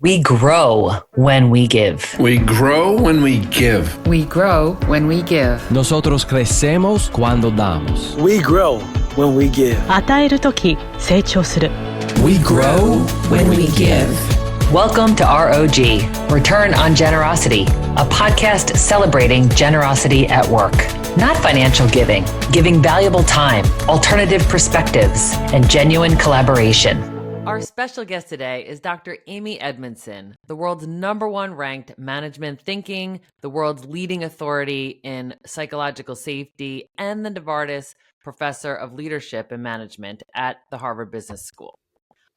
We grow when we give. We grow when we give. We grow when we give. Nosotros crecemos cuando damos. We grow when we give. 与えるとき成長する。 We grow when we give. Welcome to R.O.G, Return on Generosity, a podcast celebrating generosity at work. Not financial giving, giving valuable time, alternative perspectives, and genuine collaboration. Our special guest today is Dr. Amy Edmondson, the world's #1 ranked management thinking, the world's leading authority in psychological safety, and the Novartis Professor of Leadership and Management at the Harvard Business School.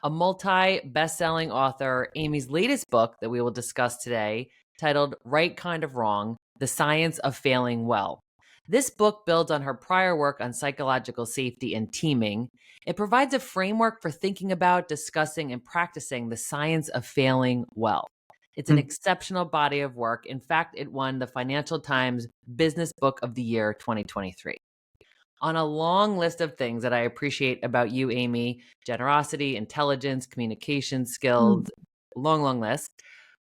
A multi-best-selling author, Amy's latest book that we will discuss today, titled Right Kind of Wrong, The Science of Failing Well. This book builds on her prior work on psychological safety and teaming. It provides a framework for thinking about, discussing, and practicing the science of failing well. It's an exceptional body of work. In fact, it won the Financial Times Business Book of the Year 2023. On a long list of things that I appreciate about you, Amy, generosity, intelligence, communication skills, long list.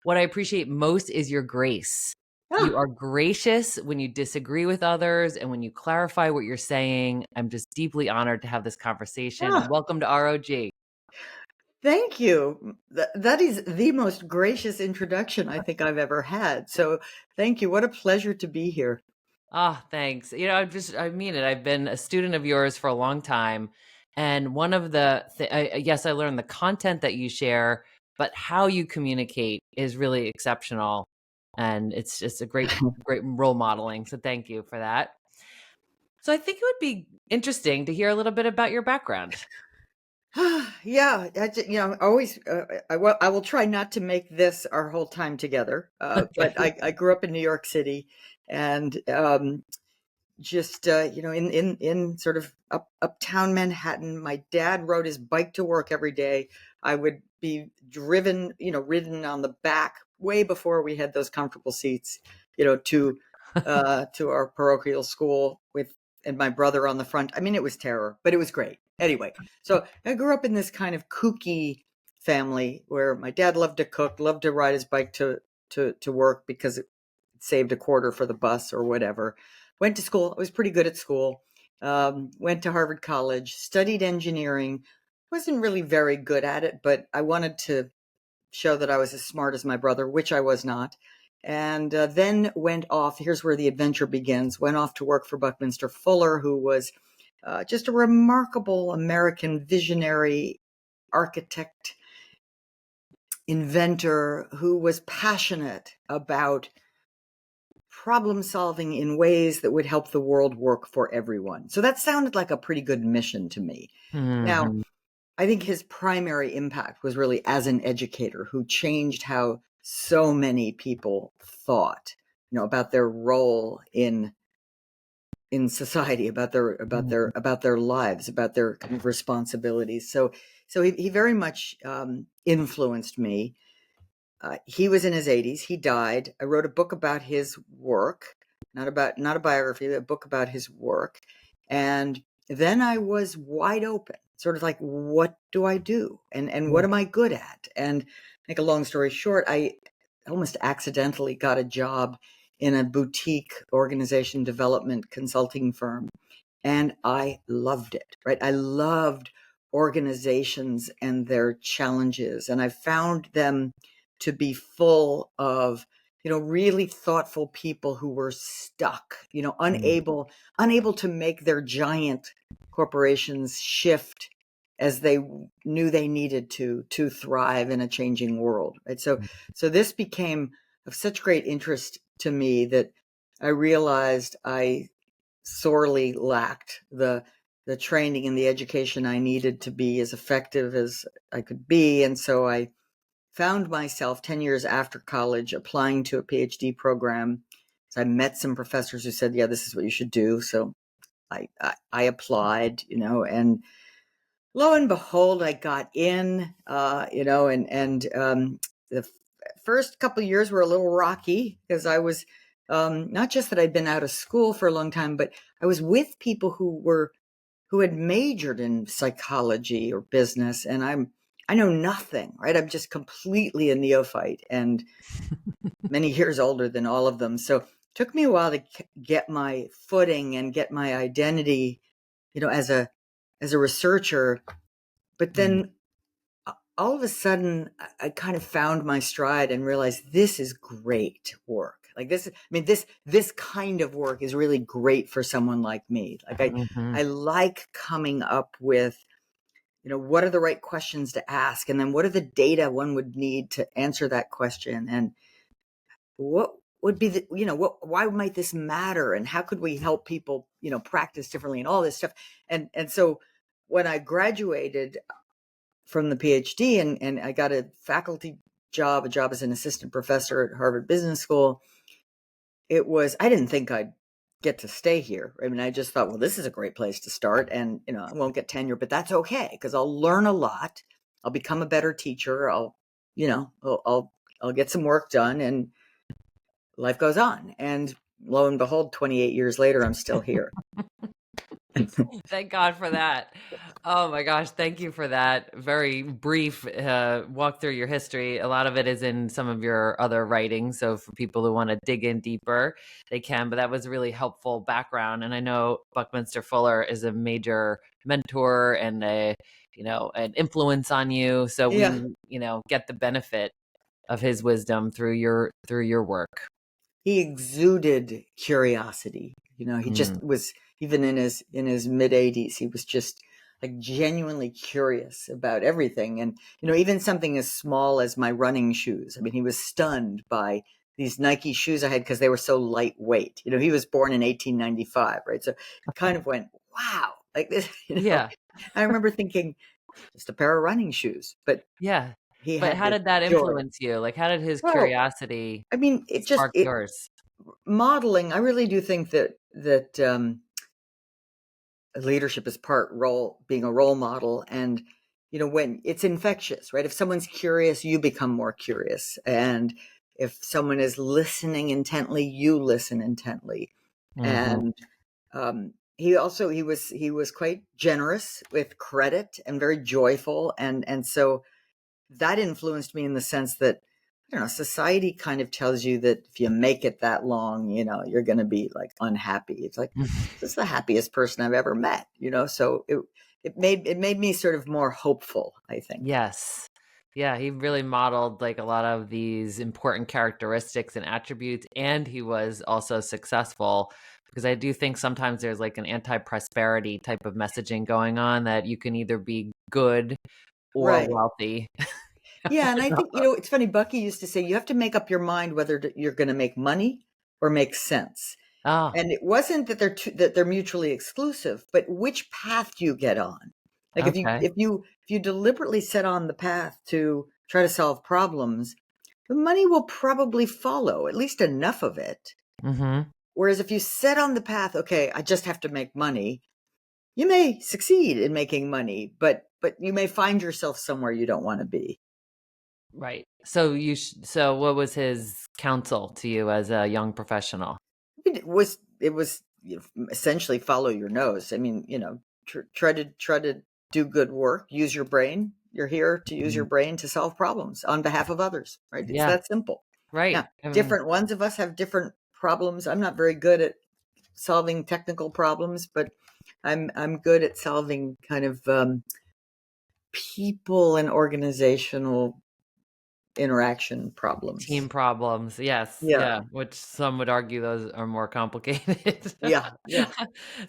What I appreciate most is your grace. You are gracious when you disagree with others and when you clarify what you're saying. I'm just deeply honored to have this conversation. Welcome to R.O.G. Thank you. That is the most gracious introduction I think I've ever had. So thank you. What a pleasure to be here. Thanks. You know, I mean it. I've been a student of yours for a long time. And one of yes, I learned the content that you share, but how you communicate is really exceptional. And it's just a great role modeling. So thank you for that. So I think it would be interesting to hear a little bit about your background. Yeah, always. I will try not to make this our whole time together. But I grew up in New York City, and just in sort of uptown Manhattan. My dad rode his bike to work every day. I would be ridden on the back way before we had those comfortable seats, to our parochial school and my brother on the front. I mean, it was terror, but it was great. Anyway, so I grew up in this kind of kooky family where my dad loved to cook, loved to ride his bike to work because it saved a quarter for the bus or whatever. Went to school. I was pretty good at school. Went to Harvard College, studied engineering. Wasn't really very good at it, but I wanted to show that I was as smart as my brother, which I was not. And then went off. Here's where the adventure begins. Went off to work for Buckminster Fuller, who was just a remarkable American visionary architect, inventor, who was passionate about problem solving in ways that would help the world work for everyone. So that sounded like a pretty good mission to me. Now, I think his primary impact was really as an educator who changed how so many people thought, about their role in society, about their lives, about their kind of responsibilities. So he very much influenced me. He was in his 80s. He died. I wrote a book about his work, not a biography, but a book about his work. And then I was wide open, sort of like, what do I do? And what am I good at? And make a long story short, I almost accidentally got a job in a boutique organization development consulting firm. And I loved it, right? I loved organizations and their challenges. And I found them to be full of, really thoughtful people who were stuck, unable to make their giant corporations shift as they knew they needed to thrive in a changing world. Right? So this became of such great interest to me that I realized I sorely lacked the training and the education I needed to be as effective as I could be. And so I found myself 10 years after college applying to a PhD program. So I met some professors who said, yeah, this is what you should do. So I applied, and lo and behold, I got in, the first couple of years were a little rocky because I was not just that I'd been out of school for a long time, but I was with people who had majored in psychology or business. And I know nothing, right? I'm just completely a neophyte and many years older than all of them. So it took me a while to get my footing and get my identity, as a researcher. But then all of a sudden I kind of found my stride and realized this is great work. Like this kind of work is really great for someone like me. Like I like coming up with, what are the right questions to ask? And then what are the data one would need to answer that question? And what would be why might this matter? And how could we help people, practice differently and all this stuff? And so when I graduated from the PhD and I got a faculty job, as an assistant professor at Harvard Business School, I didn't think I'd get to stay here. I mean, I just thought, well, this is a great place to start, and I won't get tenure, but that's okay because I'll learn a lot. I'll become a better teacher. I'll get some work done, and life goes on. And lo and behold, 28 years later, I'm still here. Thank God for that. Oh my gosh, thank you for that very brief walk through your history. A lot of it is in some of your other writings, so for people who want to dig in deeper, they can, but that was a really helpful background. And I know Buckminster Fuller is a major mentor and an influence on you, so we get the benefit of his wisdom through your work. He exuded curiosity. He just was, even in his mid 80s, he was just like genuinely curious about everything. And, even something as small as my running shoes. I mean, he was stunned by these Nike shoes I had because they were so lightweight. He was born in 1895, right? So it kind of went, wow, like this. Yeah. I remember thinking, just a pair of running shoes. But yeah. He but had how did that joy. influence you? Like, how did his curiosity spark yours? Modeling, I really do think that leadership is part role, being a role model. And, when it's infectious, right? If someone's curious, you become more curious. And if someone is listening intently, you listen intently. And he was quite generous with credit and very joyful. And so that influenced me in the sense that, society kind of tells you that if you make it that long, you're going to be like unhappy. It's like, this is the happiest person I've ever met, so it made me sort of more hopeful, I think. Yes. Yeah. He really modeled like a lot of these important characteristics and attributes. And he was also successful, because I do think sometimes there's like an anti-prosperity type of messaging going on, that you can either be good or wealthy. Yeah. And I think, it's funny, Bucky used to say, you have to make up your mind whether you're going to make money or make sense. Oh. And it wasn't that they're mutually exclusive, but which path do you get on? Like if you deliberately set on the path to try to solve problems, the money will probably follow, at least enough of it. Whereas if you set on the path, okay, I just have to make money, you may succeed in making money, but you may find yourself somewhere you don't want to be. Right. So so what was his counsel to you as a young professional? It was essentially follow your nose. I mean, try to do good work, use your brain. You're here to use your brain to solve problems on behalf of others, right? It's that simple. Right. Now, different ones of us have different problems. I'm not very good at solving technical problems, but I'm good at solving kind of people and organizational interaction problems. Team problems. Yes. Yeah. Which some would argue those are more complicated. Yeah.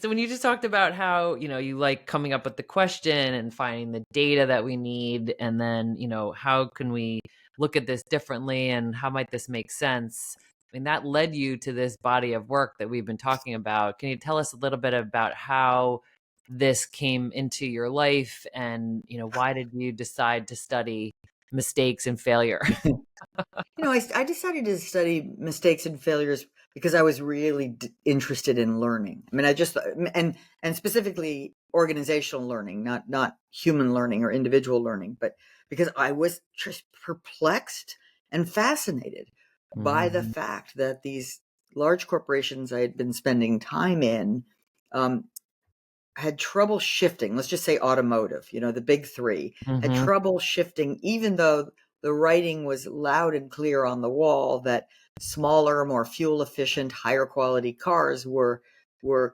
So when you just talked about how, you like coming up with the question and finding the data that we need, and then, how can we look at this differently and how might this make sense? I mean, that led you to this body of work that we've been talking about. Can you tell us a little bit about how this came into your life, and, why did you decide to study mistakes and failure? I decided to study mistakes and failures because I was really interested in learning. I mean, I just, and specifically organizational learning, not human learning or individual learning, but because I was just perplexed and fascinated by the fact that these large corporations I had been spending time in had trouble shifting. Let's just say automotive, the big three had trouble shifting, even though the writing was loud and clear on the wall that smaller, more fuel efficient, higher quality cars were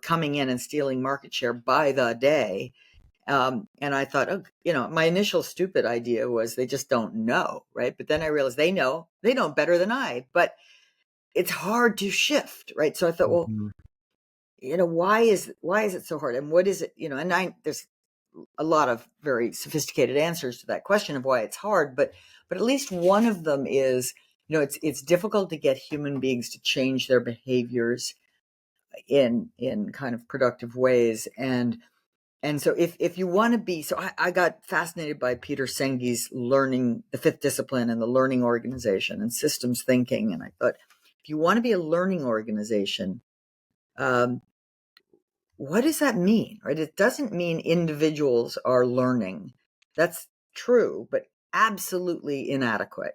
coming in and stealing market share by the day. And I thought, my initial stupid idea was they just don't know, right? But then I realized they know better than I, but it's hard to shift, right? So I thought, well, why is it so hard? And what is it, and there's a lot of very sophisticated answers to that question of why it's hard, but at least one of them is, it's difficult to get human beings to change their behaviors in kind of productive ways. And so if you want to be, so I got fascinated by Peter Senge's learning, the fifth discipline, and the learning organization and systems thinking. And I thought, if you want to be a learning organization, what does that mean, right? It doesn't mean individuals are learning. That's true, but absolutely inadequate.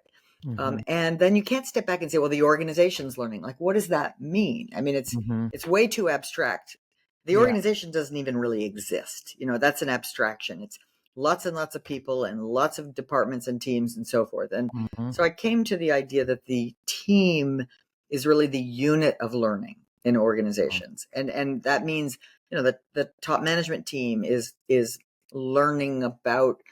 And then you can't step back and say, well, the organization's learning. Like, what does that mean? I mean, it's way too abstract. The organization doesn't even really exist. That's an abstraction. It's lots and lots of people and lots of departments and teams and so forth. And so I came to the idea that the team is really the unit of learning in organizations. And that means, the top management team is learning about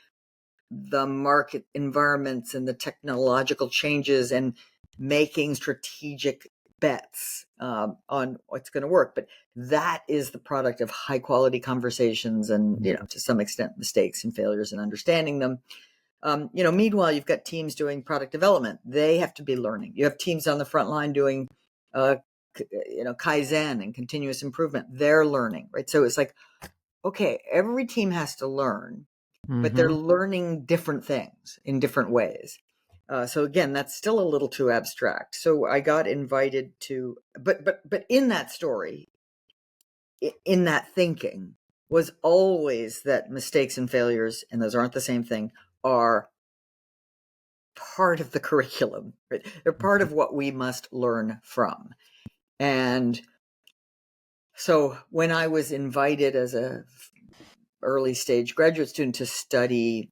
the market environments and the technological changes and making strategic bets on what's going to work. But that is the product of high quality conversations and, to some extent, mistakes and failures and understanding them. Meanwhile, you've got teams doing product development. They have to be learning. You have teams on the front line doing, Kaizen and continuous improvement. They're learning, right? So it's like, okay, every team has to learn, but they're learning different things in different ways. So again, that's still a little too abstract. So I got invited to, but in that story, in that thinking, was always that mistakes and failures, and those aren't the same thing, are part of the curriculum, right? They're part of what we must learn from. And so when I was invited as a early stage graduate student to study,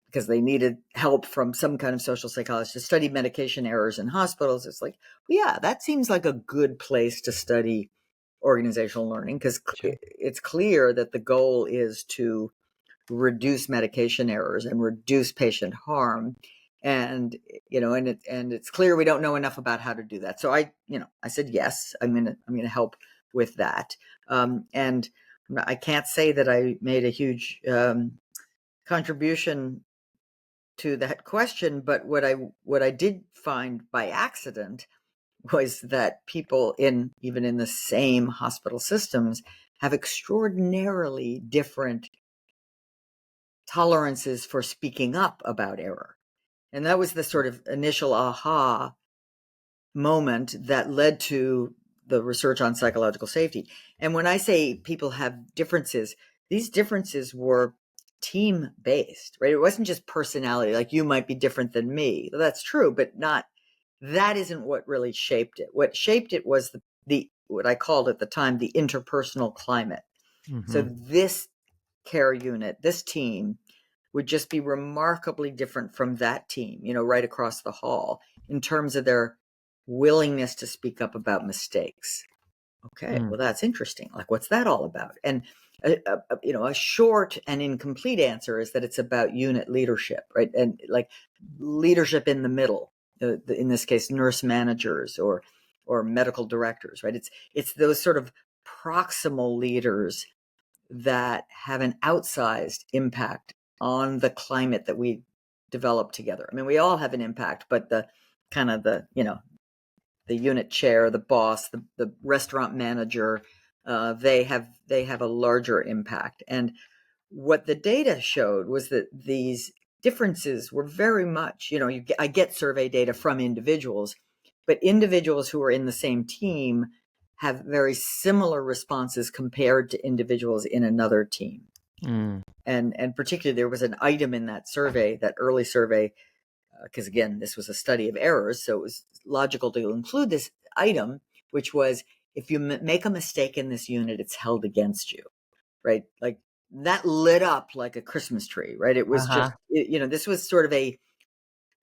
because they needed help from some kind of social psychologist to study medication errors in hospitals, it's like, yeah, that seems like a good place to study organizational learning, because it's clear that the goal is to reduce medication errors and reduce patient harm. And, and it's clear we don't know enough about how to do that. So I said, yes, I'm going to help with that. And I can't say that I made a huge contribution to that question, but what I did find by accident was that people even in the same hospital systems have extraordinarily different tolerances for speaking up about error. And that was the sort of initial aha moment that led to the research on psychological safety. And when I say people have differences, these differences were team-based, right? It wasn't just personality, like you might be different than me. Well, that's true, but that isn't what really shaped it. What shaped it was the what I called at the time the interpersonal climate. So this care unit, this team, would just be remarkably different from that team, right across the hall, in terms of their willingness to speak up about mistakes. Okay, well, that's interesting. Like, what's that all about? And a short and incomplete answer is that it's about unit leadership, right? And like leadership in the middle, in this case, nurse managers or medical directors, right? It's those sort of proximal leaders that have an outsized impact on the climate that we develop together. I mean, we all have an impact, but the kind of the unit chair, the boss, the restaurant manager, they have a larger impact. And what the data showed was that these differences were very much, I get survey data from individuals, but individuals who are in the same team have very similar responses compared to individuals in another team. And particularly there was an item in that survey, that early survey, because again, this was a study of errors, so it was logical to include this item, which was, if you make a mistake in this unit, it's held against you. right? Like that lit up like a Christmas tree, right? It was just, this was sort of a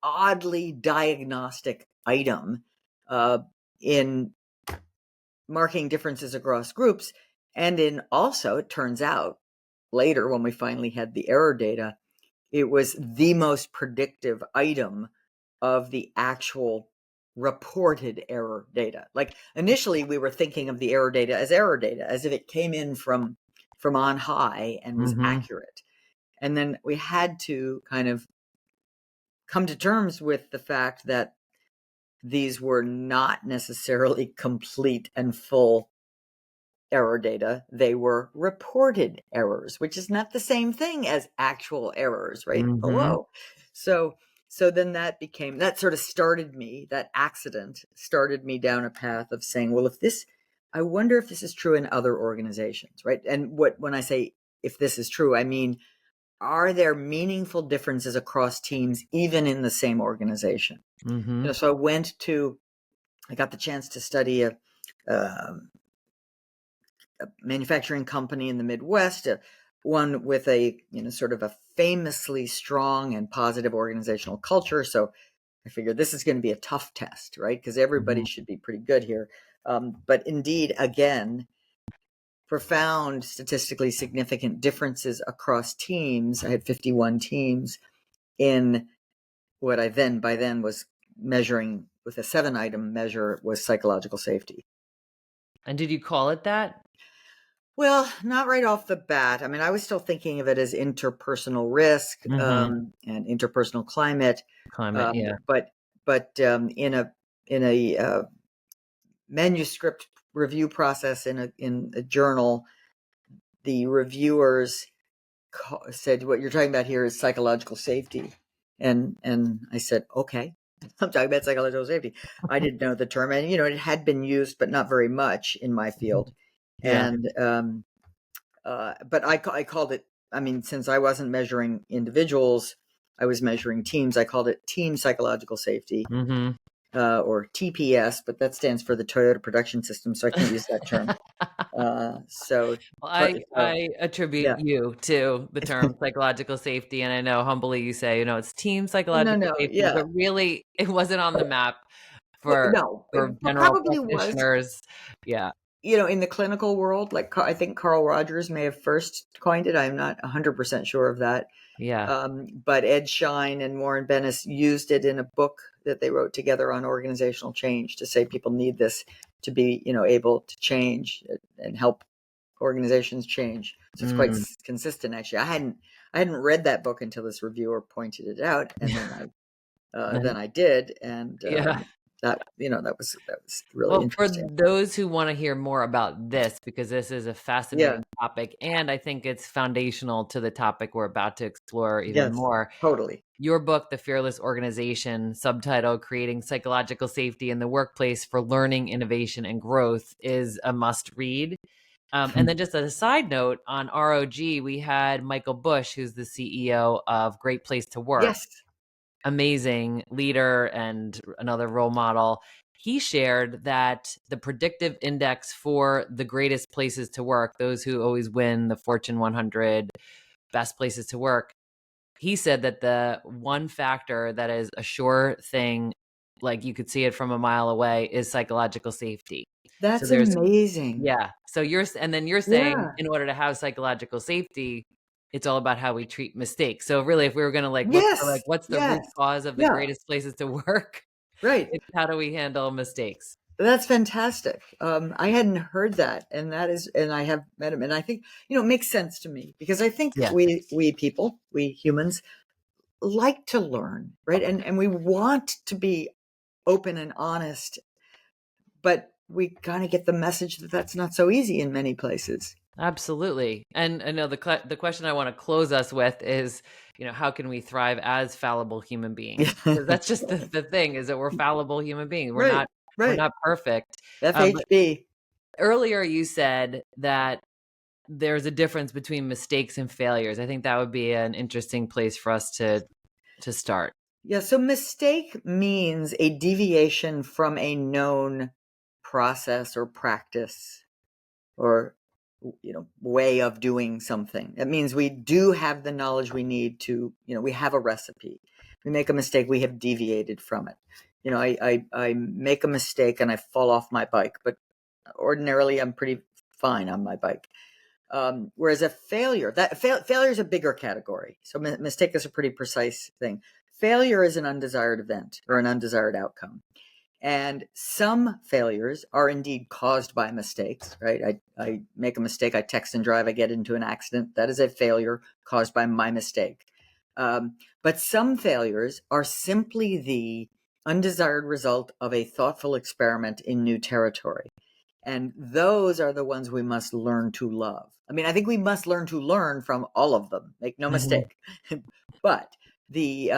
oddly diagnostic item in marking differences across groups. And in also, it turns out later when we finally had the error data, it was the most predictive item of the actual reported error data. Like initially we were thinking of the error data, as if it came in from on high and was accurate. And then we had to kind of come to terms with the fact that these were not necessarily complete and full error data. They were reported errors, which is not the same thing as actual errors, right? Hello. So then that sort of started me, that accident started me down a path of saying, well, I wonder if this is true in other organizations, right? And when I say if this is true, I mean, are there meaningful differences across teams, even in the same organization? So I got the chance to study a manufacturing company in the Midwest, one with a sort of a famously strong and positive organizational culture. So I figured this is going to be a tough test, right? Because everybody should be pretty good here. But indeed, again, profound statistically significant differences across teams. I had 51 teams in what I by then was measuring with a 7-item measure was psychological safety. And did you call it that? Well, not right off the bat. I mean, I was still thinking of it as interpersonal risk and interpersonal climate. Yeah. But in a manuscript review process in a journal, the reviewers said, "What you're talking about here is psychological safety," and I said, "Okay, I'm talking about psychological safety." I didn't know the term, and it had been used, but not very much in my field. Yeah. And but I called it. I mean, since I wasn't measuring individuals, I was measuring teams. I called it team psychological safety, or TPS, but that stands for the Toyota Production System, so I can't use that term. I attribute you to the term psychological safety, and I know humbly you say, it's team psychological safety, but really it wasn't on the map for general probably practitioners. Yeah. In the clinical world, like I think Carl Rogers may have first coined it. I'm not 100% sure of that. Yeah. But Ed Schein and Warren Bennis used it in a book that they wrote together on organizational change to say people need this to be, able to change and help organizations change. So it's quite consistent, actually. I hadn't read that book until this reviewer pointed it out, and then I did, and that was really interesting. For those who want to hear more about this, because this is a fascinating topic, and I think it's foundational to the topic we're about to explore even more. Totally. Your book, The Fearless Organization, subtitle Creating Psychological Safety in the Workplace for Learning, Innovation, and Growth, is a must read. And then just as a side note, on R.O.G, we had Michael Bush, who's the CEO of Great Place to Work. Yes. Amazing leader and another role model. He shared that the predictive index for the greatest places to work, those who always win the Fortune 100 best places to work, he said that the one factor that is a sure thing, like you could see it from a mile away, is psychological safety. That's amazing. Yeah. So you're saying in order to have psychological safety, it's all about how we treat mistakes. So really, if we were going to look for what's the root cause of the greatest places to work, right? It's how do we handle mistakes? That's fantastic. I hadn't heard that, and I have met him, and I think it makes sense to me because I think we people, we humans, like to learn, right? And we want to be open and honest, but we kind of get the message that that's not so easy in many places. Absolutely. And I know the question I want to close us with is, how can we thrive as fallible human beings? Because that's just the thing, is that we're fallible human beings. We're not perfect. FHB. Earlier you said that there's a difference between mistakes and failures. I think that would be an interesting place for us to start. Yeah. So mistake means a deviation from a known process or practice or way of doing something. That means we do have the knowledge we need to, we have a recipe. We make a mistake, we have deviated from it. I make a mistake and I fall off my bike, but ordinarily I'm pretty fine on my bike. Whereas a failure, failure is a bigger category. So mistake is a pretty precise thing. Failure is an undesired event or an undesired outcome. And some failures are indeed caused by mistakes, right? I make a mistake, I text and drive, I get into an accident. That is a failure caused by my mistake. But some failures are simply the undesired result of a thoughtful experiment in new territory. And those are the ones we must learn to love. I mean, I think we must learn to learn from all of them, make no mistake. But the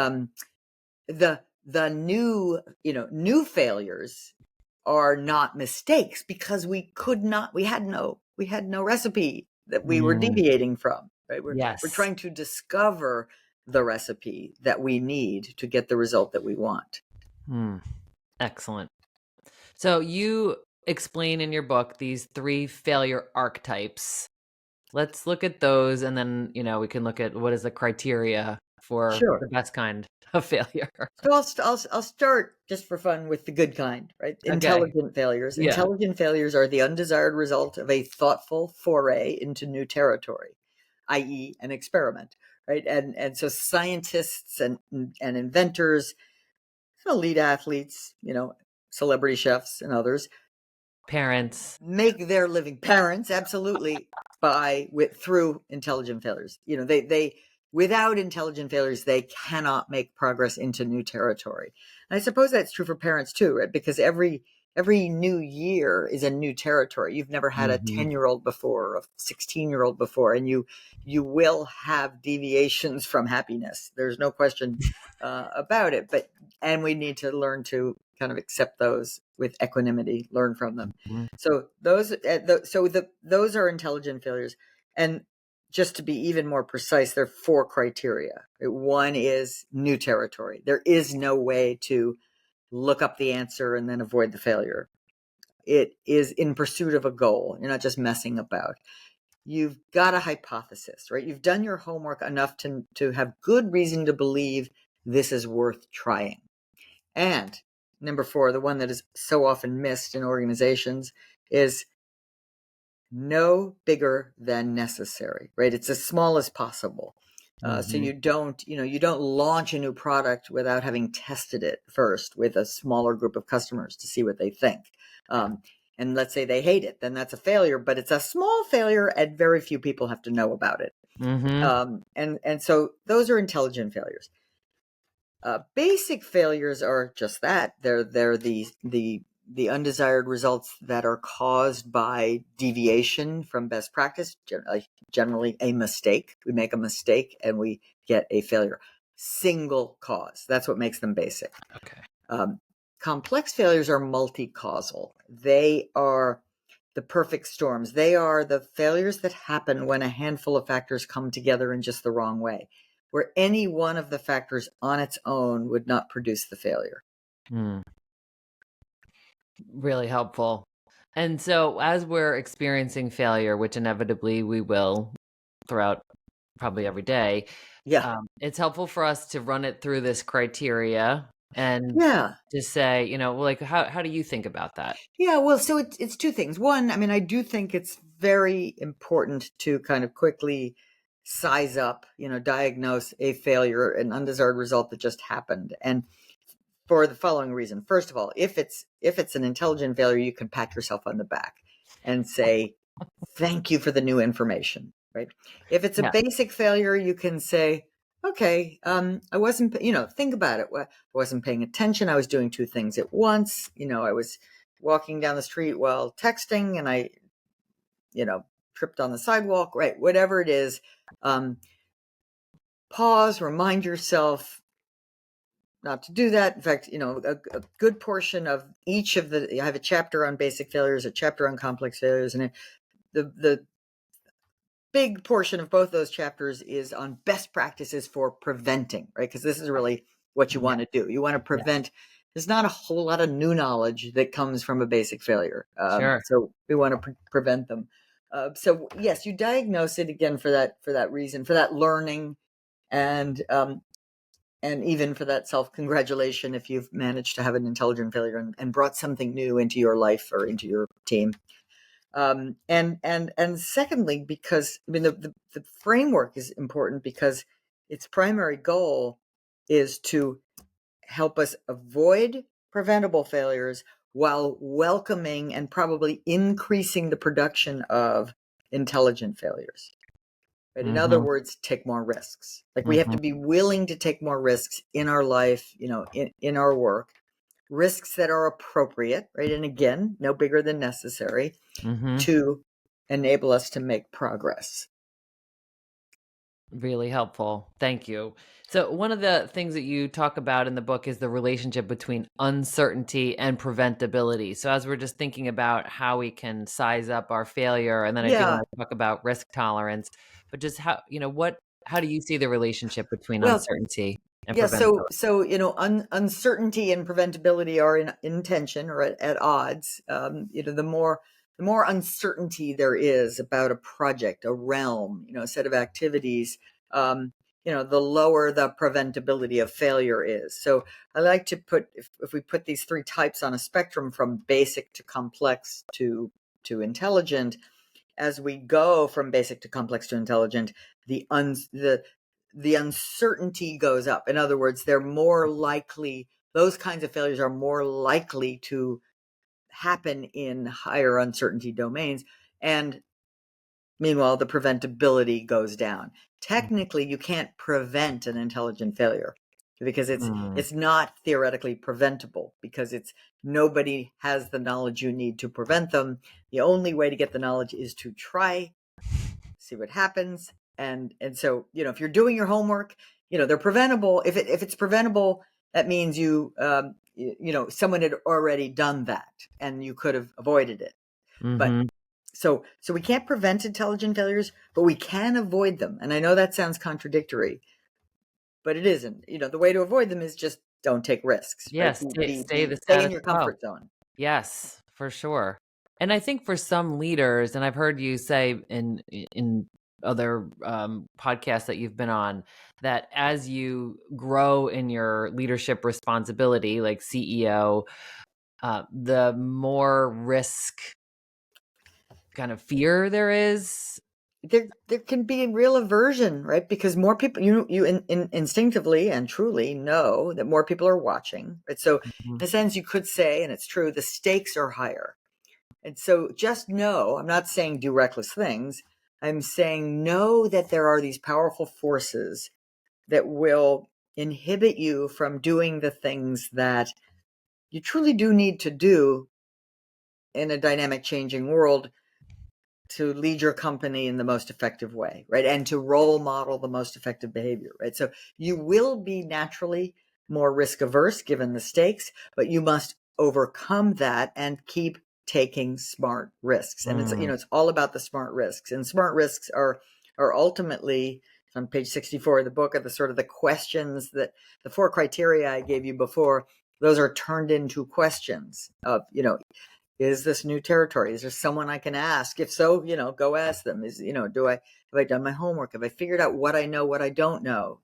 new failures are not mistakes because we had no recipe that we were deviating from, right? We're trying to discover the recipe that we need to get the result that we want. Excellent. So you explain in your book these 3 failure archetypes. Let's look at those, and then we can look at what is the criteria for the best kind of failure. So I'll start just for fun with the good kind, right? Okay. Intelligent failures. Yeah. Intelligent failures are the undesired result of a thoughtful foray into new territory, i.e. an experiment, right? And so scientists and inventors, elite athletes, celebrity chefs and others, parents make their living. Parents, absolutely, through intelligent failures. They without intelligent failures, they cannot make progress into new territory. And I suppose that's true for parents too, right? Because every new year is a new territory. You've never had a 10-year-old before, or a 16-year-old before, and you will have deviations from happiness. There's no question about it. And we need to learn to kind of accept those with equanimity, learn from them. So those are intelligent failures. And just to be even more precise, there are 4 criteria. One is new territory. There is no way to look up the answer and then avoid the failure. It is in pursuit of a goal. You're not just messing about. You've got a hypothesis, right? You've done your homework enough to have good reason to believe this is worth trying. And number 4, the one that is so often missed in organizations, is no bigger than necessary, right? It's as small as possible. So you don't launch a new product without having tested it first with a smaller group of customers to see what they think. And let's say they hate it, then that's a failure, but it's a small failure and very few people have to know about it. And so those are intelligent failures. Basic failures are just that. They're the undesired results that are caused by deviation from best practice, generally a mistake. We make a mistake and we get a failure. Single cause. That's what makes them basic. Okay. Complex failures are multi-causal. They are the perfect storms. They are the failures that happen when a handful of factors come together in just the wrong way, where any one of the factors on its own would not produce the failure. Really helpful. And so as we're experiencing failure, which inevitably we will throughout probably every day, it's helpful for us to run it through this criteria and to say, how do you think about that? Yeah, well, so it's 2 things. One, I mean, I do think it's very important to kind of quickly size up, diagnose a failure, an undesired result that just happened. And for the following reason. First of all, if it's an intelligent failure, you can pat yourself on the back and say, thank you for the new information, right? If it's a basic failure, you can say, okay, I wasn't, think about it. I wasn't paying attention. I was doing 2 things at once. I was walking down the street while texting and I, tripped on the sidewalk, right? Whatever it is, pause, remind yourself not to do that. In fact, a good portion of each of I have a chapter on basic failures, a chapter on complex failures, and the big portion of both those chapters is on best practices for preventing, right? Because this is really what you want to do. You want to prevent. There's not a whole lot of new knowledge that comes from a basic failure. So we want to prevent them. So yes, you diagnose it again for that reason, for that learning, and even for that self-congratulation if you've managed to have an intelligent failure and brought something new into your life or into your team. And secondly, because I mean the framework is important because its primary goal is to help us avoid preventable failures while welcoming and probably increasing the production of intelligent failures. Right? In other words, take more risks. Like we have to be willing to take more risks in our life, in our work, risks that are appropriate, right? And again, no bigger than necessary to enable us to make progress. Really helpful. Thank you. So one of the things that you talk about in the book is the relationship between uncertainty and preventability. So as we're just thinking about how we can size up our failure, and then I do want to talk about risk tolerance, but just how do you see the relationship between uncertainty and preventability? So uncertainty and preventability are in tension or at odds. The more uncertainty there is about a project, a realm, a set of activities, the lower the preventability of failure is. So I like to put, if we put these three types on a spectrum from basic to complex to intelligent, as we go from basic to complex to intelligent, the uncertainty goes up. In other words, they're more likely, those kinds of failures are more likely to happen in higher uncertainty domains. And meanwhile, the preventability goes down. Technically, you can't prevent an intelligent failure because it's not theoretically preventable, because nobody has the knowledge you need to prevent them. The only way to get the knowledge is to try, see what happens. And so, if you're doing your homework, they're preventable. If it's preventable, that means someone had already done that and you could have avoided it. But so we can't prevent intelligent failures, but we can avoid them. And I know that sounds contradictory, but it isn't. The way to avoid them is just don't take risks. Yes, Right? stay in your comfort zone. Yes, for sure. And I think for some leaders, and I've heard you say in other podcasts that you've been on, that as you grow in your leadership responsibility, like CEO, the more risk kind of fear there is. There can be real aversion, right? Because more people, you instinctively and truly know that more people are watching, right? So in a sense, you could say, and it's true, the stakes are higher. And so just know, I'm not saying do reckless things. I'm saying know that there are these powerful forces that will inhibit you from doing the things that you truly do need to do in a dynamic, changing world to lead your company in the most effective way, right? And to role model the most effective behavior, right? So you will be naturally more risk averse given the stakes, but you must overcome that and keep taking smart risks. And it's all about the smart risks. And smart risks are ultimately, on page 64 of the book, are the sort of the questions that the 4 criteria I gave you before, those are turned into questions of, is this new territory? Is there someone I can ask? If so, go ask them. Have I done my homework? Have I figured out what I know, what I don't know?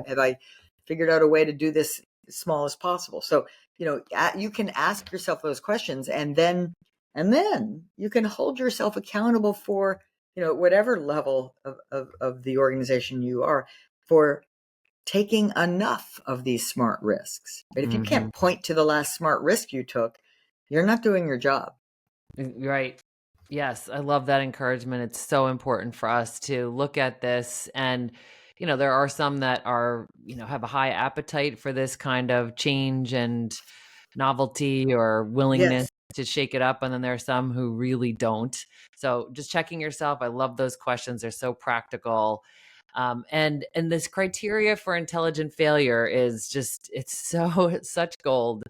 Have I figured out a way to do this as small as possible? So, you can ask yourself those questions, and then you can hold yourself accountable for, whatever level of the organization you are, for taking enough of these smart risks. But if you can't point to the last smart risk you took, you're not doing your job. Right. Yes. I love that encouragement. It's so important for us to look at this. And, there are some that are, have a high appetite for this kind of change and novelty or willingness to shake it up. And then there are some who really don't. So just checking yourself. I love those questions. They're so practical. And this criteria for intelligent failure is just, it's such gold,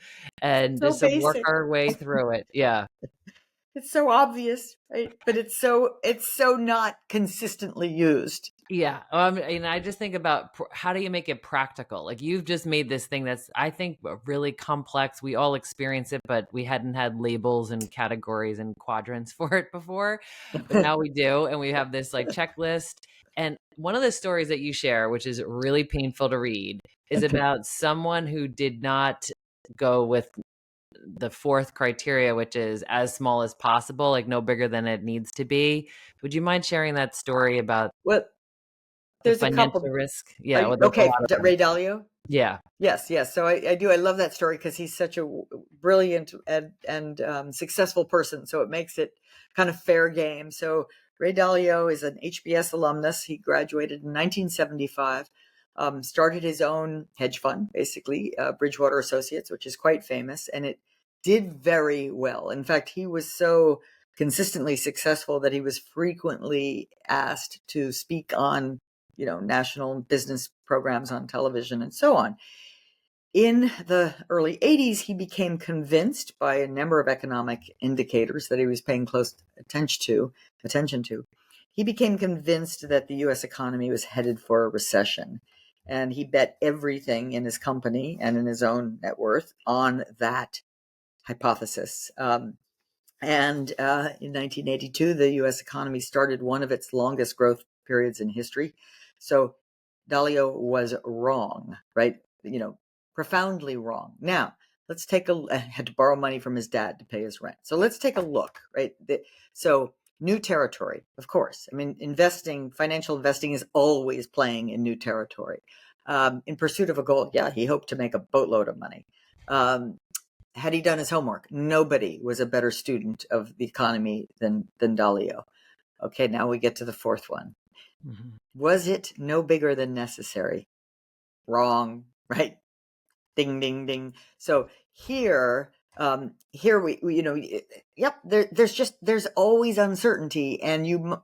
and So just to work basic. our way through it. Yeah. It's so obvious, right? But it's so not consistently used. Yeah. And I just think about how do you make it practical? Like you've just made this thing that's, I think, really complex. We all experience it, but we hadn't had labels and categories and quadrants for it before. But now we do. And we have this like checklist. And one of the stories that you share, which is really painful to read, is about someone who did not go with the fourth criteria, which is as small as possible, like no bigger than it needs to be. Would you mind sharing that story about Well, the there's a financial couple. risk? Yeah, well, there's a Okay, lot of them. Ray Dalio. Yeah. Yes, yes. So I do. I love that story because he's such a brilliant and successful person. So it makes it kind of fair game. So Ray Dalio is an HBS alumnus. He graduated in 1975. Started his own hedge fund, basically Bridgewater Associates, which is quite famous, and it did very well. In fact, he was so consistently successful that he was frequently asked to speak on national business programs on television and so on. In the early 80s, he became convinced by a number of economic indicators that he was paying close attention to. He became convinced that the U.S. economy was headed for a recession. And he bet everything in his company and in his own net worth on that hypothesis. And in 1982, the U.S. economy started one of its longest growth periods in history. So Dalio was wrong, right? Profoundly wrong. Now, let's take had to borrow money from his dad to pay his rent. So let's take a look, right? So new territory, of course. I mean, financial investing is always playing in new territory. In pursuit of a goal, yeah, he hoped to make a boatload of money. Had he done his homework? Nobody was a better student of the economy than Dalio. Okay, now we get to the fourth one. Mm-hmm. Was it no bigger than necessary? Wrong, right? Ding, ding, ding. So here we yep. There's always uncertainty, and you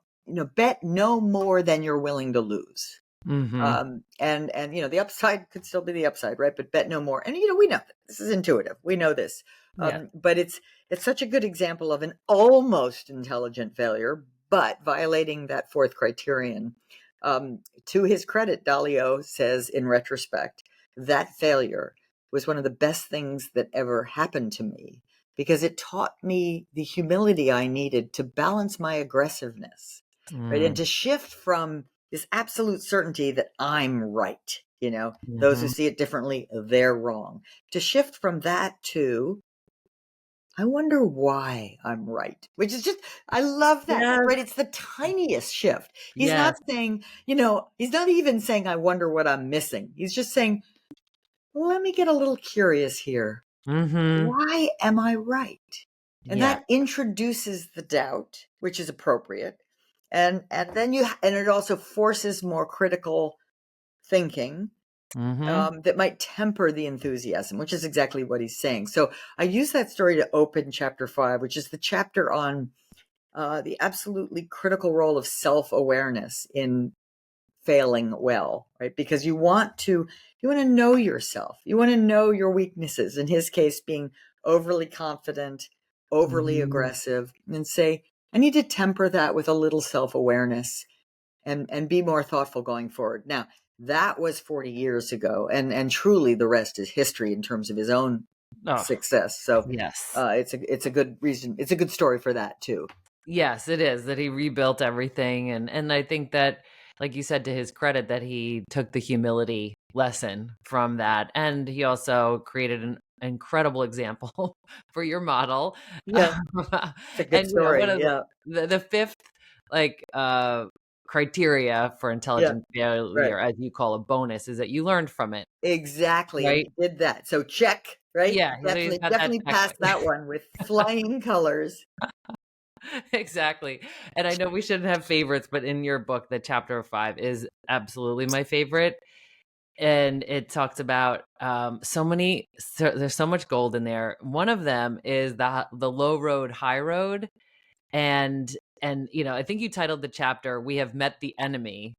bet no more than you're willing to lose. Mm-hmm. And the upside could still be the upside, right? But bet no more. And we know this is intuitive. We know this. Yeah. But it's such a good example of an almost intelligent failure, but violating that fourth criterion. To his credit, Dalio says in retrospect, that failure was one of the best things that ever happened to me because it taught me the humility I needed to balance my aggressiveness, right? And to shift from this absolute certainty that I'm right, mm-hmm. Those who see it differently, they're wrong. To shift from that to, I wonder why I'm right, which is just, I love that, yes. Right? It's the tiniest shift. He's not saying, he's not even saying, I wonder what I'm missing. He's just saying, let me get a little curious here. Mm-hmm. Why am I right? And that introduces the doubt, which is appropriate. And then it also forces more critical thinking. Mm-hmm. That might temper the enthusiasm, which is exactly what he's saying. So I use that story to open chapter 5, which is the chapter on the absolutely critical role of self-awareness in failing well, right? Because you want to know yourself. You want to know your weaknesses. In his case, being overly confident, overly aggressive, and say, I need to temper that with a little self-awareness and be more thoughtful going forward. Now, that was 40 years ago, and truly the rest is history in terms of his own success. So yes, it's a good reason. It's a good story for that too. Yes, it is, that he rebuilt everything. And I think that, like you said, to his credit, that he took the humility lesson from that. And he also created an incredible example for your model. Yeah. It's a good story. The fifth, criteria for intelligent failure, as you call a bonus, is that you learned from it. Exactly. Right? And he did that. So check, right? Yeah. Definitely passed that one with flying colors. Exactly. And I know we shouldn't have favorites, but in your book, the chapter 5 is absolutely my favorite. And it talks about there's so much gold in there. One of them is the low road, high road. And I think you titled the chapter, We Have Met the Enemy,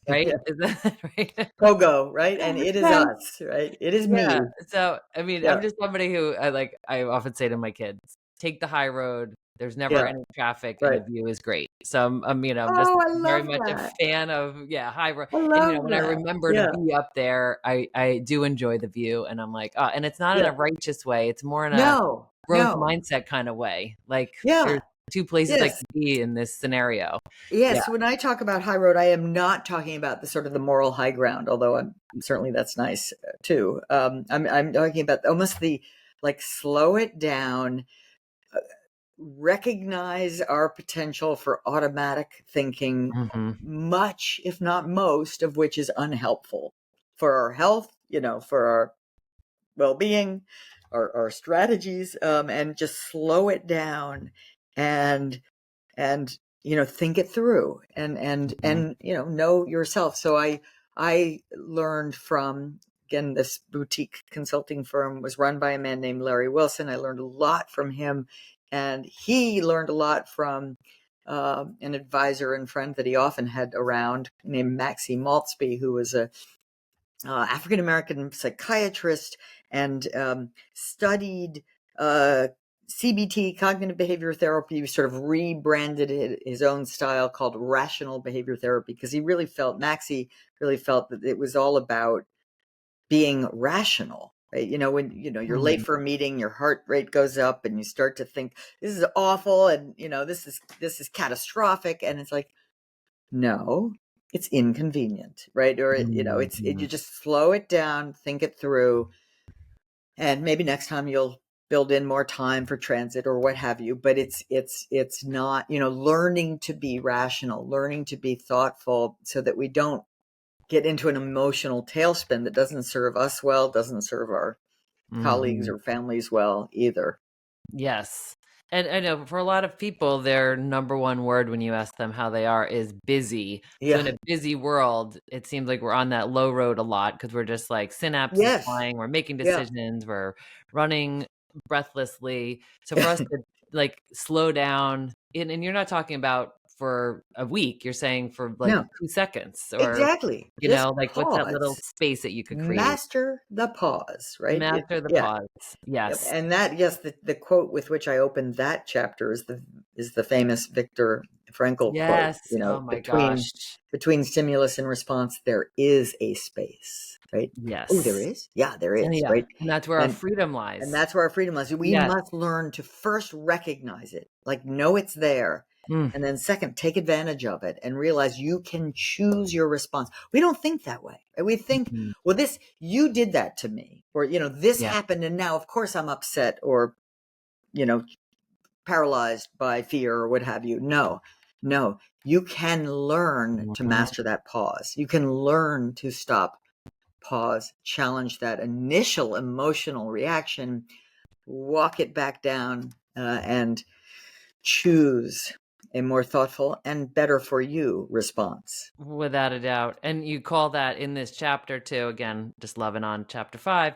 right? Yeah. Is that right? Pogo, right? And it is us, right? It is me. So, I mean, I'm just somebody who I often say to my kids, take the high road, There's never Yeah. any traffic and Right. the view is great. So I'm just Oh, I very love much a that. fan of high road. I And love when I that. remember to Yeah. be up there, I do enjoy the view, and I'm like, and it's not in Yeah. a righteous way. It's more in a No. growth No. mindset kind of way. Like there's Yeah. two places I Yes. could be in this scenario. Yeah. Yes. When I talk about high road, I am not talking about the sort of the moral high ground, although I'm certainly that's nice too. I'm talking about almost the like slow it down, recognize our potential for automatic thinking, Hmm. much, if not most, of which is unhelpful for our health, for our well-being, our strategies, and just slow it down and think it through and know yourself. So I learned from, again, this boutique consulting firm was run by a man named Larry Wilson. I learned a lot from him, and he learned a lot from an advisor and friend that he often had around named Maxie Maltzby, who was a African-American psychiatrist and studied CBT, cognitive behavior therapy. He sort of rebranded it his own style called rational behavior therapy, because Maxie really felt that it was all about being rational. Right? When you're late for a meeting, your heart rate goes up and you start to think this is awful and this is catastrophic, and it's like, no, it's inconvenient, right? Or you just slow it down, think it through, and maybe next time you'll build in more time for transit or what have you. But it's not, learning to be rational, learning to be thoughtful, so that we don't get into an emotional tailspin that doesn't serve us well, doesn't serve our colleagues or families well either. Yes. And I know for a lot of people, their number one word when you ask them how they are is busy. So in Yeah. a busy world, it seems like we're on that low road a lot because we're just like synapses Yes. flying, we're making Yeah. decisions, we're running breathlessly. So for us to like slow down, and you're not talking about for a week, you're saying for like No. 2 seconds or, Exactly. Just like what's that little pause. space that you could create? Master the pause, right? Master the Yeah. pause. Yep. Yes. And that, yes, the quote with which I opened that chapter is the famous Viktor Frankl quote. Yes. Oh my Between gosh. stimulus and response, there is a space, right? Oh, there Yes. is. Yeah, there And is, yeah, right? and that's where our And freedom and lies. that's where our freedom lies. We Yes. must learn to first recognize it, like know it's there. And then second, take advantage of it and realize you can choose your response. We don't think that way. Right? We think, well, you did that to me, or, this Yeah. happened. And now, of course, I'm upset or, paralyzed by fear or what have you. No, you can learn to master that pause. You can learn to stop, pause, challenge that initial emotional reaction, walk it back down, and choose a more thoughtful and better for you response. Without a doubt. And you call that in this chapter too, again, just loving on chapter 5,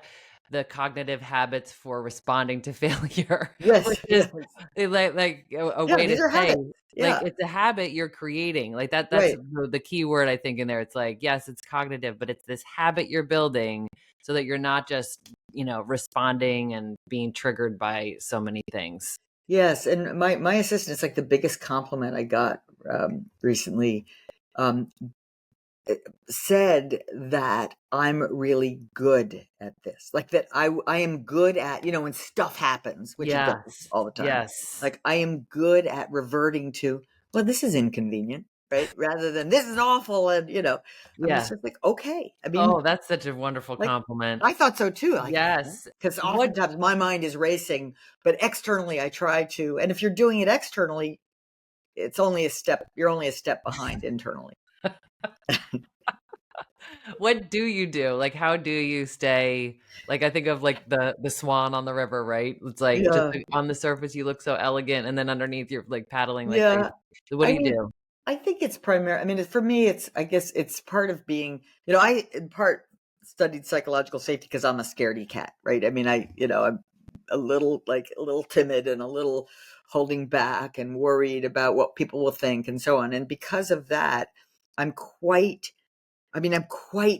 the cognitive habits for responding to failure, Yes, which yes. is like a Yeah, way these to are say, habits. like, Yeah, it's a habit you're creating. Like that's right. the key word I think in there. It's like, yes, it's cognitive, but it's this habit you're building so that you're not just, responding and being triggered by so many things. Yes, and my assistant, it's like the biggest compliment I got recently. Um, said that I'm really good at this, like that I am good at, when stuff happens, which it does Yes. all the time. Yes. Like I am good at reverting to, well, this is inconvenient, right? Rather than this is awful, and I'm Yeah. just like, okay. I mean, Oh, that's such a wonderful like compliment. I thought so too. Like, Yes. because What oftentimes my mind is racing, but externally I try to. And if you're doing it externally, it's only a step. You're only a step behind internally. what do you do? Like how do you stay, like I think of like the swan on the river, right? It's like just Yeah, like, on the surface you look so elegant and then underneath you're like paddling like crazy. yeah. So what do I you mean, do? I think it's primary. I mean, for me, I guess it's part of being, I in part studied psychological safety because I'm a scaredy cat, right? I mean, I'm a little timid and a little holding back and worried about what people will think and so on. And because of that, I'm quite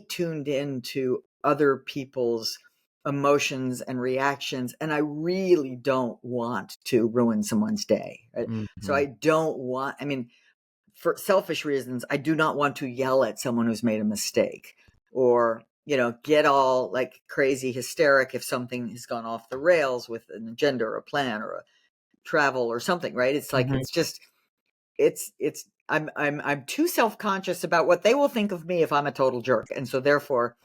tuned into other people's emotions and reactions, and I really don't want to ruin someone's day. Right? So I don't want, I mean, for selfish reasons, I do not want to yell at someone who's made a mistake, or, you know, get all like crazy hysteric if something has gone off the rails with an agenda or a plan or a travel or something, right? It's like, it's just, I'm too self-conscious about what they will think of me if I'm a total jerk. And so therefore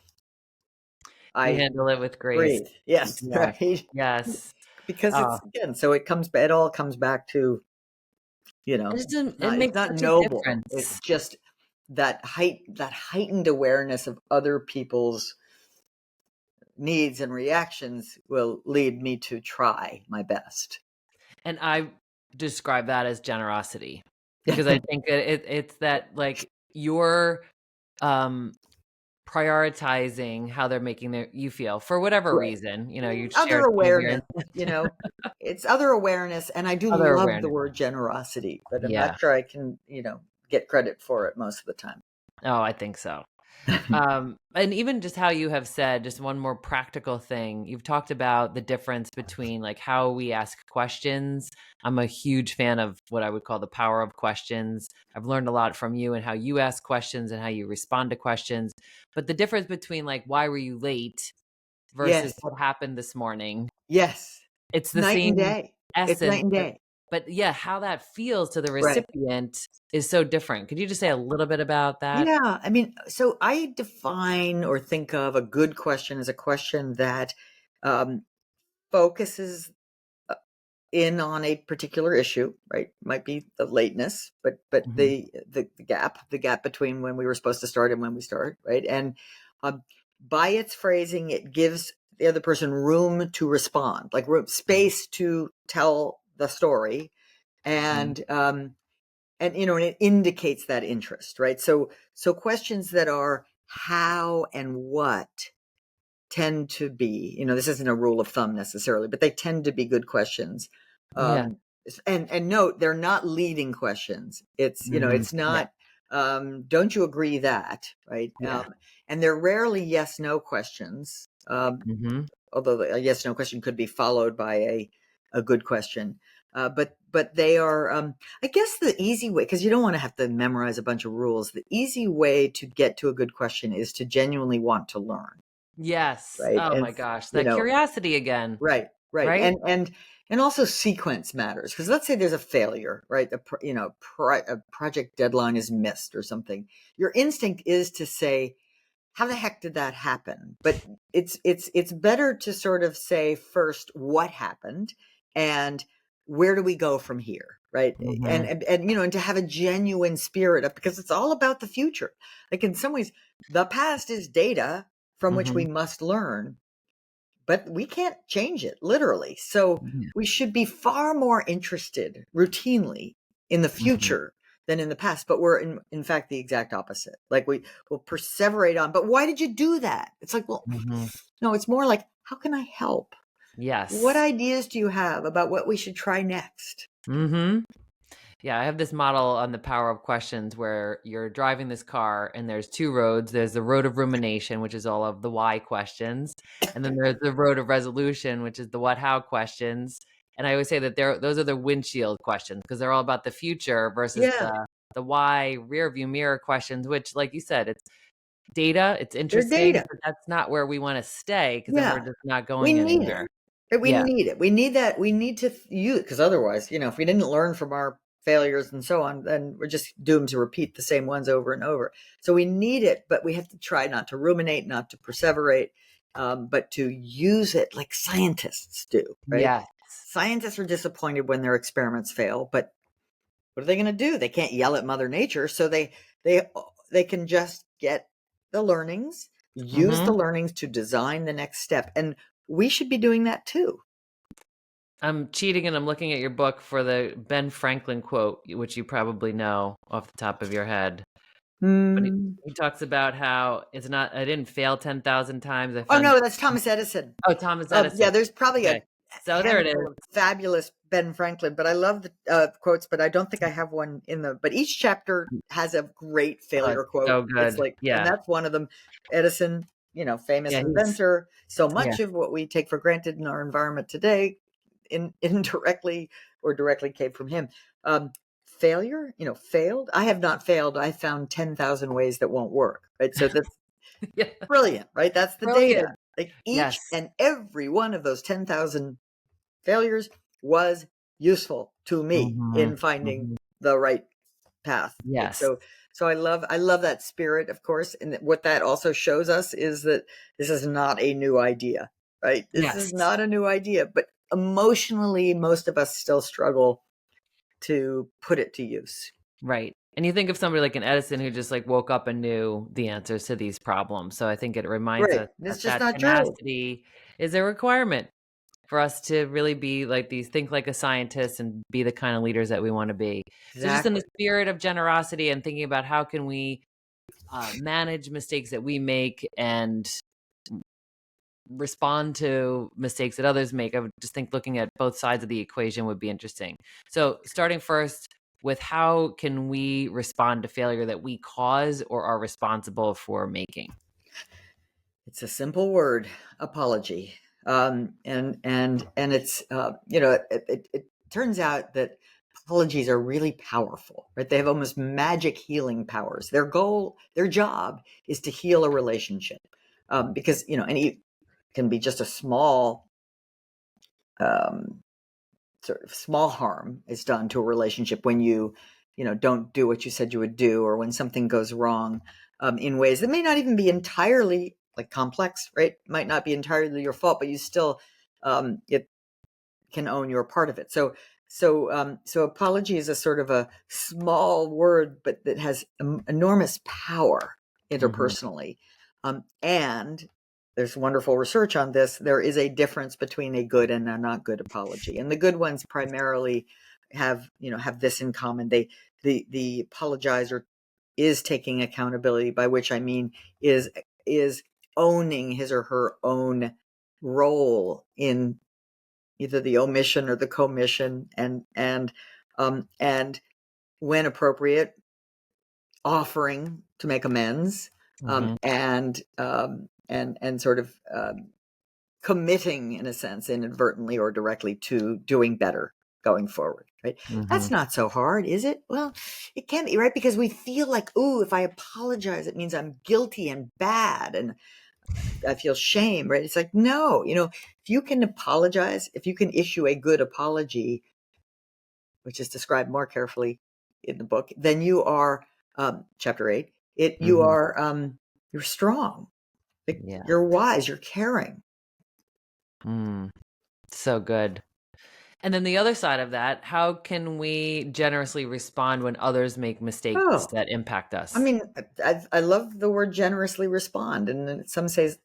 I handle it with grace. breathe. Yes. Yes. Right. Yes. Because it's, again, so it all comes back to, you know, it makes it's not such noble. a difference. It's just that heightened awareness of other people's needs and reactions will lead me to try my best. And I describe that as generosity, because I think it's that, like, you're prioritizing how they're making you feel for whatever reason. You know, you other awareness, you know, it's other awareness. And I do love the word generosity, but I'm not sure I can, you know, get credit for it most of the time. Oh, I think so. And even just how you have said, just one more practical thing, you've talked about the difference between like how we ask questions. I'm a huge fan of what I would call the power of questions. I've learned a lot from you and how you ask questions and how you respond to questions. But the difference between like, why were you late versus what happened this morning? Yes. It's the night same and day. essence. It's night and day. But yeah, how that feels to the recipient is so different. Could you just say a little bit about that? Yeah. I mean, so I define or think of a good question as a question that focuses in on a particular issue, right? Might be the lateness, but the gap between when we were supposed to start and when we start, right? And by its phrasing, it gives the other person room to respond, like space to tell the story, and you know, and it indicates that interest, right? So questions that are how and what tend to be, you know, this isn't a rule of thumb necessarily, but they tend to be good questions. And note, they're not leading questions. It's, you know, it's not, don't you agree that, right? And they're rarely yes, no questions. Although a yes, no question could be followed by a good question. But they are, I guess the easy way, because you don't want to have to memorize a bunch of rules. The easy way to get to a good question is to genuinely want to learn. Yes. Right? Oh my gosh. That curiosity again. Right. And also sequence matters, because let's say there's a failure, right? A project deadline is missed or something. Your instinct is to say, how the heck did that happen? But it's better to sort of say first what happened and where do we go from here, right? And you know, and to have a genuine spirit of, because it's all about the future. Like in some ways, the past is data from which we must learn, but we can't change it literally. So we should be far more interested routinely in the future than in the past, but we're in fact the exact opposite. Like we will perseverate on, but why did you do that? It's like, well, no, it's more like, how can I help? Yes. What ideas do you have about what we should try next? Yeah, I have this model on the power of questions where you're driving this car and there's two roads. There's the road of rumination, which is all of the why questions. And then there's the road of resolution, which is the what, how questions. And I always say that those are the windshield questions, because they're all about the future versus the why rear view mirror questions, which, like you said, it's data. It's interesting, but that's not where we want to stay, because then we're just not going anywhere. We need it. We need that. We need to use it, because otherwise, you know, if we didn't learn from our failures and so on, then we're just doomed to repeat the same ones over and over. So we need it, but we have to try not to ruminate, not to perseverate, but to use it like scientists do, right? Yeah. Scientists are disappointed when their experiments fail, but what are they going to do? They can't yell at Mother Nature, so they can just get the learnings, use the learnings to design the next step, and we should be doing that too. I'm cheating and I'm looking at your book for the Ben Franklin quote, which you probably know off the top of your head. But he talks about how it's not, I didn't fail 10,000 times. Oh no, that's Thomas Edison. Oh, Thomas Edison. Yeah, there's probably a there it is. Fabulous Ben Franklin, but I love the quotes, but I don't think I have one but each chapter has a great failure quote. So good. It's like, and that's one of them. Edison, famous Yeah, inventor. So yeah. much of what we take for granted in our environment today, indirectly or directly, came from him. Failure, failed. I have not failed. I found 10,000 ways that won't work. Right. So that's Yeah. brilliant, right? That's the data. Brilliant. Like each Yes. and every one of those 10,000 failures was useful to me in finding the right path. Right? Yes. So I love that spirit, of course. And what that also shows us is that this is not a new idea, right? This is not a new idea, but emotionally, most of us still struggle to put it to use. Right. And you think of somebody like an Edison who just like woke up and knew the answers to these problems. So I think it reminds us It's just that not true. tenacity is a requirement for us to really be like think like a scientist and be the kind of leaders that we want to be. Exactly. So just in the spirit of generosity and thinking about how can we manage mistakes that we make and respond to mistakes that others make. I would just think looking at both sides of the equation would be interesting. So starting first with how can we respond to failure that we cause or are responsible for making? It's a simple word, apology. And it's, it turns out that apologies are really powerful, right? They have almost magic healing powers. Their job is to heal a relationship. Because, and it can be just a small, sort of small harm is done to a relationship when you don't do what you said you would do, or when something goes wrong in ways that may not even be entirely like complex, right? Might not be entirely your fault, but you still it can own your part of it. So apology is a sort of a small word, but that has enormous power interpersonally. And there's wonderful research on this. There is a difference between a good and a not good apology. And the good ones primarily have this in common. The apologizer is taking accountability, by which I mean is owning his or her own role in either the omission or the commission, and when appropriate, offering to make amends, and sort of committing, in a sense, inadvertently or directly, to doing better going forward, right? That's not so hard, is it? Well, it can be, right? Because we feel like, ooh, if I apologize, it means I'm guilty and bad and I feel shame, right? It's like, no, if you can apologize, if you can issue a good apology, which is described more carefully in the book, then you are, chapter 8, you are, you're strong, you're wise, you're caring. So good. And then the other side of that, how can we generously respond when others make mistakes that impact us? I mean, I love the word generously respond, and in some sense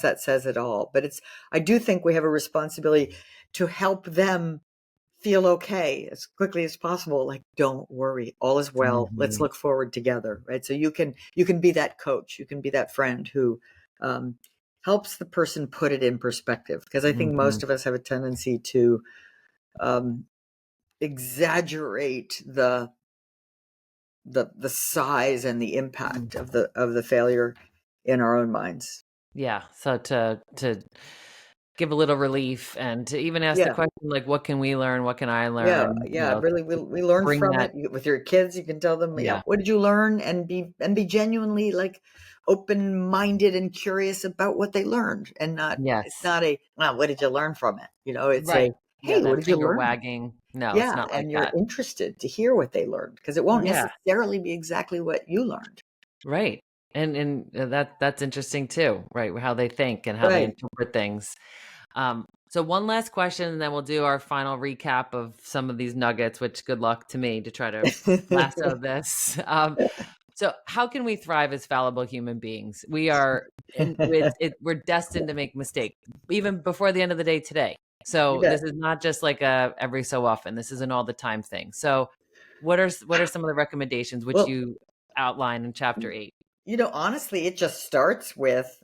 that says it all. But I do think we have a responsibility to help them feel okay as quickly as possible. Like, don't worry, all is well. Let's look forward together, right? So you can be that coach, you can be that friend who helps the person put it in perspective. Because I think most of us have a tendency to exaggerate the size and the impact of the failure in our own minds. Yeah. So to give a little relief and to even ask the question, like, what can we learn? What can I learn? Really, we learn from it. With your kids, you can tell them, what did you learn, and be genuinely like open-minded and curious about what they learned, and not, it's not a, well, what did you learn from it? It's a, hey, what did you learn? Wagging. No, it's not like and you're that. interested to hear what they learned, because it won't necessarily be exactly what you learned. Right. And that's interesting too, right? How they think and how they interpret things. So one last question, and then we'll do our final recap of some of these nuggets, which good luck to me to try to lasso this. So how can we thrive as fallible human beings? We are, we're destined to make mistakes, even before the end of the day today. So this is not just like a every so often. This is an all the time thing. So what are some of the recommendations which you outline in chapter 8? Honestly, it just starts with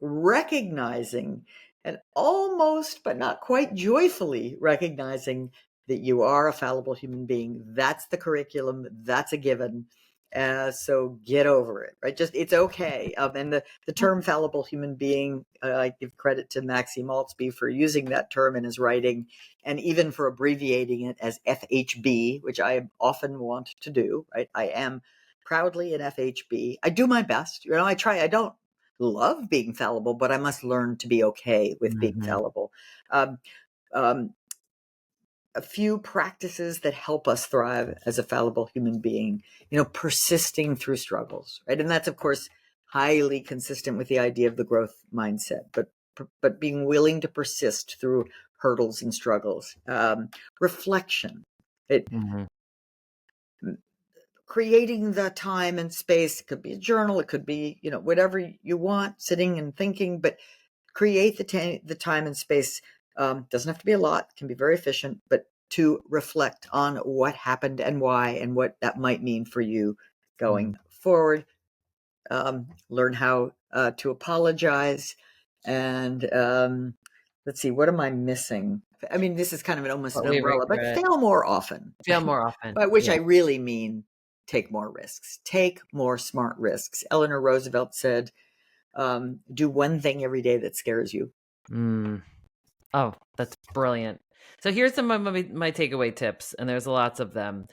recognizing, and almost, but not quite joyfully recognizing, that you are a fallible human being. That's the curriculum. That's a given. So get over it, right? Just, it's okay. And the term fallible human being, I give credit to Maxie Maltzby for using that term in his writing, and even for abbreviating it as FHB, which I often want to do, right? I am proudly an FHB. I do my best. I try. I don't love being fallible, but I must learn to be okay with being fallible. A few practices that help us thrive as a fallible human being, persisting through struggles, right? And that's, of course, highly consistent with the idea of the growth mindset, but being willing to persist through hurdles and struggles. Reflection, creating the time and space. It could be a journal, it could be, whatever you want, sitting and thinking, but create the time and space. Doesn't have to be a lot, can be very efficient, but to reflect on what happened and why, and what that might mean for you going forward. Learn how to apologize. And let's see, what am I missing? I mean, this is kind of almost an umbrella, but fail more often. Fail more often. By which I really mean take more risks. Take more smart risks. Eleanor Roosevelt said, do one thing every day that scares you. Oh, that's brilliant. So here's some of my takeaway tips, and there's lots of them.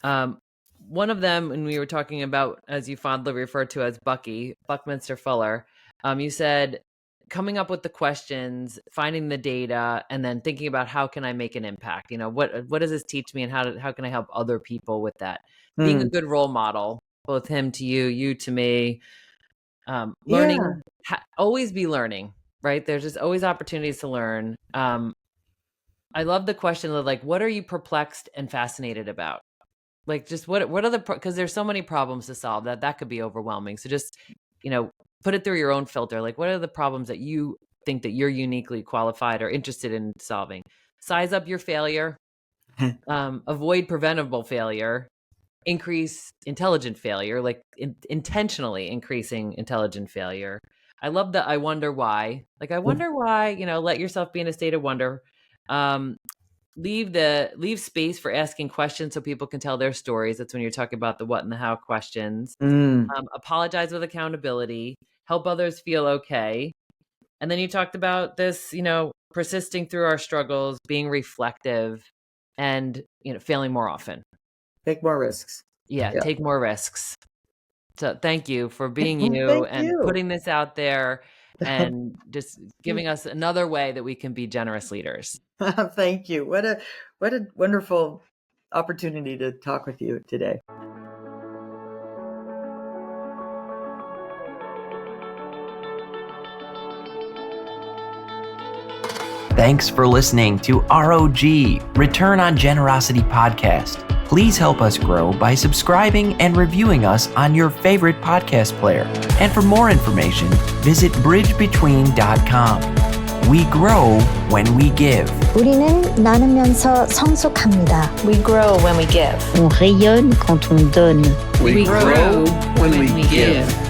One of them, and we were talking about, as you fondly refer to as Buckminster Fuller, you said coming up with the questions, finding the data, and then thinking about how can I make an impact? What does this teach me, and how can I help other people with that? Being a good role model, both him to you, you to me. Learning, always be learning. Right? There's just always opportunities to learn. I love the question of what are you perplexed and fascinated about? Just what are because there's so many problems to solve that could be overwhelming. So just, put it through your own filter. What are the problems that you think that you're uniquely qualified or interested in solving? Size up your failure, avoid preventable failure, increase intelligent failure, intentionally increasing intelligent failure. I love the I wonder why. I wonder why, let yourself be in a state of wonder. Leave space for asking questions so people can tell their stories. That's when you're talking about the what and the how questions. Apologize with accountability. Help others feel okay. And then you talked about this, persisting through our struggles, being reflective, and, failing more often. Take more risks. Yeah, take more risks. So thank you for being you and putting this out there and just giving us another way that we can be generous leaders. Thank you. What a wonderful opportunity to talk with you today. Thanks for listening to R.O.G. Return on Generosity podcast. Please help us grow by subscribing and reviewing us on your favorite podcast player. And for more information, visit bridgebetween.com. We grow when we give. 우리는 나누면서 성숙합니다. We grow when we give. On rayonne quand on donne. We grow when we give.